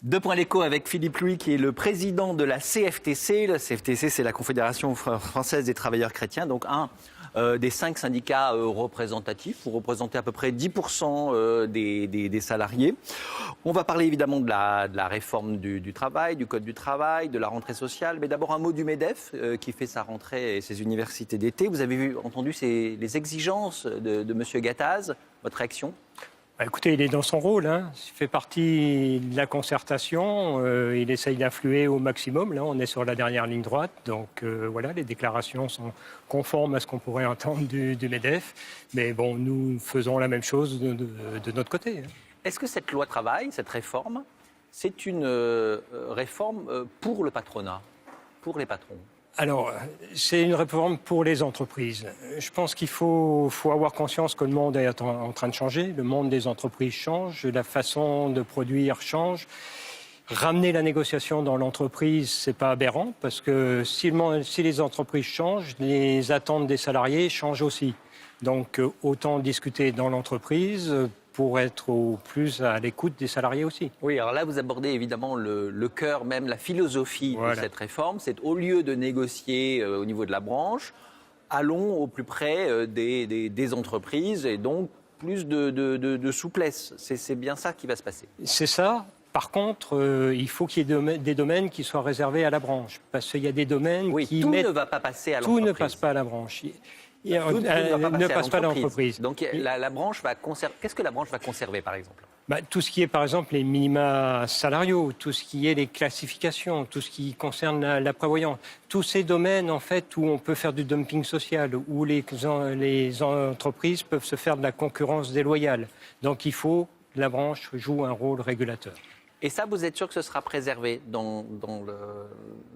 Deux points l'écho avec Philippe Louis, qui est le président de la CFTC. La CFTC, c'est la Confédération française des travailleurs chrétiens, donc un des 5 syndicats représentatifs. Vous représentez à peu près 10% des salariés. On va parler évidemment de la réforme du travail, du code du travail, de la rentrée sociale. Mais d'abord un mot du MEDEF qui fait sa rentrée et ses universités d'été. Vous avez entendu les exigences de M. Gattaz. Votre réaction ? Écoutez, il est dans son rôle, hein. Il fait partie de la concertation, il essaye d'influer au maximum. Là, on est sur la dernière ligne droite, donc voilà, les déclarations sont conformes à ce qu'on pourrait entendre du MEDEF. Mais bon, nous faisons la même chose de notre côté. Hein. Est-ce que cette loi travail, cette réforme, c'est une réforme pour le patronat, pour les patrons ? Alors, c'est une réforme pour les entreprises. Je pense qu'il faut avoir conscience que le monde est en train de changer. Le monde des entreprises change, la façon de produire change. Ramener la négociation dans l'entreprise, c'est pas aberrant, parce que si les entreprises changent, les attentes des salariés changent aussi. Donc, autant discuter dans l'entreprise pour être au plus à l'écoute des salariés aussi. Oui, alors là, vous abordez évidemment le cœur, même la philosophie de cette réforme. C'est au lieu de négocier au niveau de la branche, allons au plus près des entreprises et donc plus de souplesse. C'est bien ça qui va se passer. C'est ça. Par contre, il faut qu'il y ait des domaines qui soient réservés à la branche. Parce qu'il y a des domaines qui ne va pas passer à l'entreprise. Tout ne passe pas à la branche. ne passe pas à l'entreprise. Donc la branche va conserver. Qu'est-ce que la branche va conserver, par exemple ? Tout ce qui est, par exemple, les minima salariaux, tout ce qui est les classifications, tout ce qui concerne la prévoyance, tous ces domaines, en fait, où on peut faire du dumping social, où les entreprises peuvent se faire de la concurrence déloyale. Donc il faut que la branche joue un rôle régulateur. Et ça, vous êtes sûr que ce sera préservé dans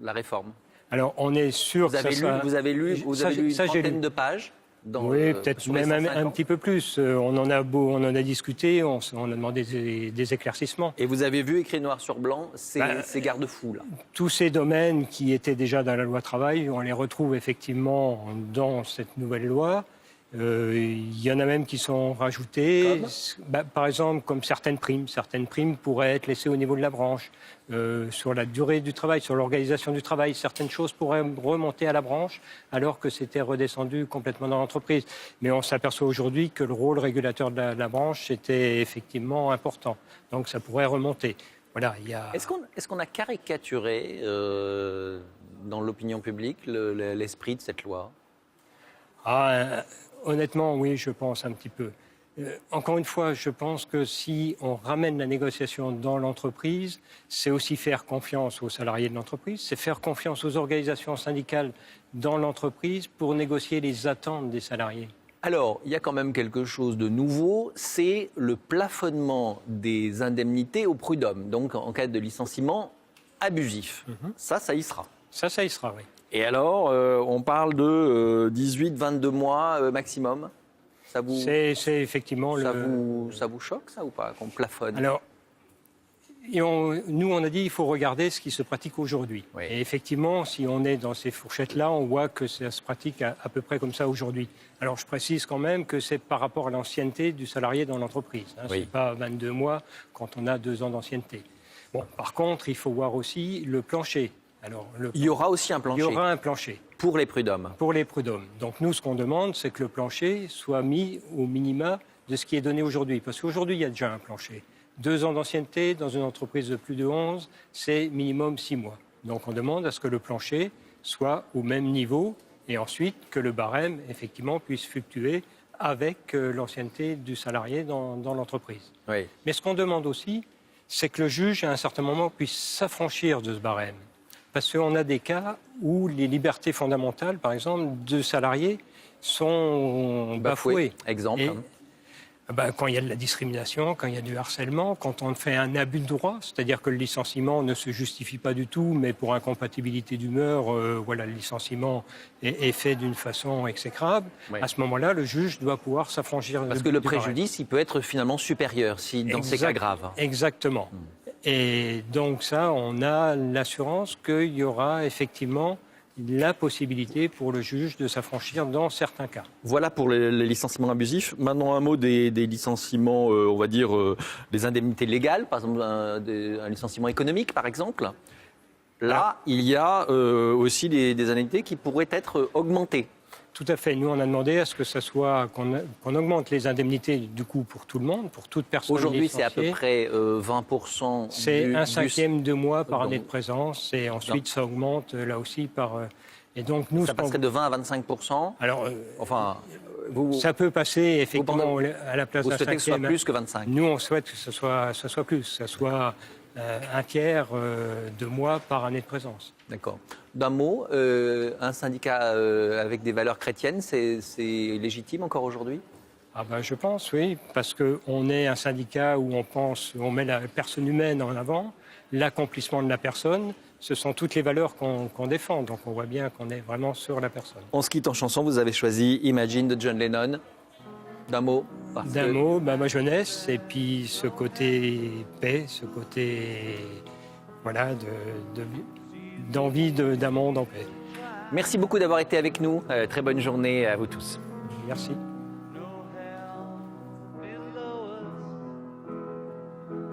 la réforme ? Alors, on est sûr que ça sera... Vous avez lu une trentaine de pages oui, peut-être même un petit peu plus. On en a discuté, on a demandé des éclaircissements. Et vous avez vu, écrit noir sur blanc, ces garde-fous là. Tous ces domaines qui étaient déjà dans la loi travail, on les retrouve effectivement dans cette nouvelle loi. Il y en a même qui sont rajoutés. Par exemple, comme certaines primes. Certaines primes pourraient être laissées au niveau de la branche. Sur la durée du travail, sur l'organisation du travail, certaines choses pourraient remonter à la branche alors que c'était redescendu complètement dans l'entreprise. Mais on s'aperçoit aujourd'hui que le rôle régulateur de la branche était effectivement important. Donc ça pourrait remonter. Voilà, Est-ce qu'on a caricaturé dans l'opinion publique l'esprit de cette loi ? Honnêtement, oui, je pense un petit peu. Encore une fois, je pense que si on ramène la négociation dans l'entreprise, c'est aussi faire confiance aux salariés de l'entreprise, c'est faire confiance aux organisations syndicales dans l'entreprise pour négocier les attentes des salariés. Alors, il y a quand même quelque chose de nouveau, c'est le plafonnement des indemnités au prud'homme, donc en cas de licenciement abusif. Ça y sera. Ça y sera, oui. Et alors, on parle de 18-22 mois maximum. C'est effectivement ça vous choque, ça, ou pas, qu'on plafonne ? Alors, nous, on a dit qu'il faut regarder ce qui se pratique aujourd'hui. Oui. Et effectivement, si on est dans ces fourchettes-là, on voit que ça se pratique à peu près comme ça aujourd'hui. Alors, je précise quand même que c'est par rapport à l'ancienneté du salarié dans l'entreprise. Hein. Oui. Ce n'est pas 22 mois quand on a 2 ans d'ancienneté. Bon, par contre, il faut voir aussi le plancher. Alors, il y aura aussi un plancher. Il y aura un plancher. Pour les prud'hommes. Pour les prud'hommes. Donc nous, ce qu'on demande, c'est que le plancher soit mis au minima de ce qui est donné aujourd'hui. Parce qu'aujourd'hui, il y a déjà un plancher. 2 ans d'ancienneté dans une entreprise de plus de 11, c'est minimum 6 mois. Donc on demande à ce que le plancher soit au même niveau et ensuite que le barème, effectivement, puisse fluctuer avec l'ancienneté du salarié dans l'entreprise. Oui. Mais ce qu'on demande aussi, c'est que le juge, à un certain moment, puisse s'affranchir de ce barème. Parce qu'on a des cas où les libertés fondamentales, par exemple, de salariés sont bafouées. Exemple. Quand il y a de la discrimination, quand il y a du harcèlement, quand on fait un abus de droit, c'est-à-dire que le licenciement ne se justifie pas du tout, mais pour incompatibilité d'humeur, le licenciement est fait d'une façon exécrable. Oui. À ce moment-là, le juge doit pouvoir s'affranchir. Parce que le préjudice, il peut être finalement supérieur dans ces cas graves. Exactement. Et donc ça, on a l'assurance qu'il y aura effectivement la possibilité pour le juge de s'affranchir dans certains cas. Voilà pour les licenciements abusifs. Maintenant, un mot des licenciements, on va dire, des indemnités légales, par exemple un licenciement économique, par exemple. Là, il y a aussi des indemnités qui pourraient être augmentées. Tout à fait. Nous, on a demandé à ce que ça soit qu'on augmente les indemnités du coup pour tout le monde, pour toute personne Aujourd'hui, c'est licenciée. à peu près 20%. C'est un cinquième de mois par année de présence, et ensuite ça augmente là aussi par. Et donc nous, ça passerait de 20 à 25%. Alors, enfin, ça peut passer effectivement à la place vous d'un souhaitez que ce soit cinquième. plus que 25. Nous, on souhaite que ce soit plus, que ce soit un tiers de mois par année de présence. D'accord. D'un mot, un syndicat avec des valeurs chrétiennes, c'est légitime encore aujourd'hui ? Ah ben, je pense, oui, parce qu'on est un syndicat où on met la personne humaine en avant, l'accomplissement de la personne, ce sont toutes les valeurs qu'on défend, donc on voit bien qu'on est vraiment sur la personne. On se quitte en chanson, vous avez choisi Imagine de John Lennon. D'un mot mot, ma jeunesse, et puis ce côté paix, ce côté voilà, d'envie d'un monde en paix. Merci beaucoup d'avoir été avec nous. Très bonne journée à vous tous. Merci.